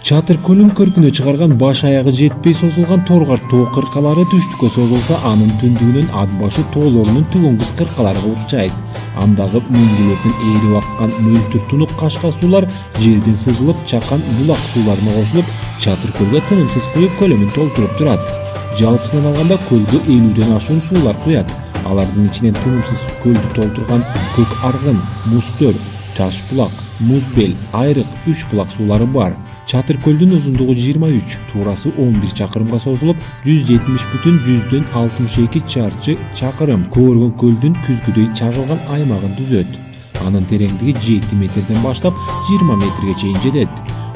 Чатыр көлүн көркүнө чыгарган баш аягы жетпей созулган торгар тоо кыркалары түштүккө созулса, анын түндүгүнөн ат башы тоолорунун түгөнгүс кыркалары урчайт. Андагы мөңгүлөрдөн ээрип аккан мөлтүр тунук кашка суулар жерден сызылып, чакан булак сууларына кошулуп, Чатыр көлгө тынымсыз куюп көлөмүн толтуруп турат. Жалпысынан алганда көлгө 50ден ашуун суулар куят. Алардын ичинен тынымсыз көлдү толтурган көк аргын, мустөр, таш булак, муз бел, айрык, үч булак суулары бар. Чатыр көлдүн узундугу 23, туурасы 11 чакырымга созулуп, 170,162 чарчы чакырым Көөргөн көлдүн күзгүдөй чагылган аймагын түзөт. Анын тереңдиги 7 метрден баштап 20 метрге чейин жетет.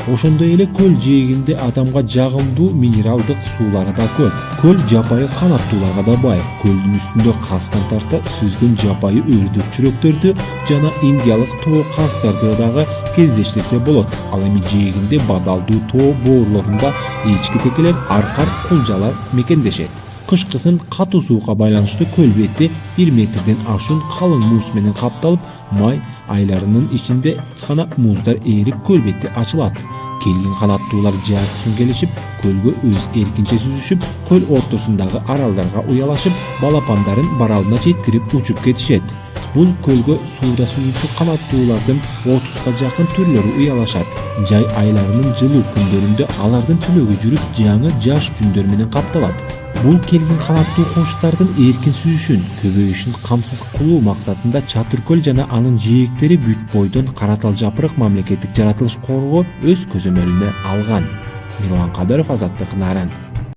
Ошондой эле көл жээгинде адамга жагымдуу минералдык суулары да көп. Көл жапайы канаттууларга да бай. Көлдүн үстүндө кастан тарта сүзгөн жапайы өрдүк чүрөктөрдү жана индиялык тоо кастарды дагы кездештирсе болот. Ал эми жээгинде бадалдуу тоо боорлорунда эчки текелер, аркар, кулжалар мекендешет. Кышкысын катуу суукка байланыштуу көл бети 1 метрден ашуун калың муз менен капталып, май айларынын ичинде гана муздар ээрип көл бети ачылат. Келген канаттуулар жартысын келишип, көлгө өз эркинче сүзүшүп, көл ортосундагы аралдарга уялашып, балапандарын баралына жеткирип учуп кетишет. Бул көлгө сууда сүзүүчү канаттуулардын 30га жакын түрлөрү уялашат. Жай айларынын жылуу күндөрүндө алардын түлөгү жүрүп, жаңы жаш жүндөр менен капталат. Бул келген канаттуу куштардын эркин сүзүшүн, көбөйүшүн камсыз кылуу максатында Чатыр көл жана анын жээктери бүт бойдон Каратал Жапырык мамлекеттик жаратылыш коргоо өз көзөмөлүнө алган. Мирлан Кадыров, Азаттык, Наран.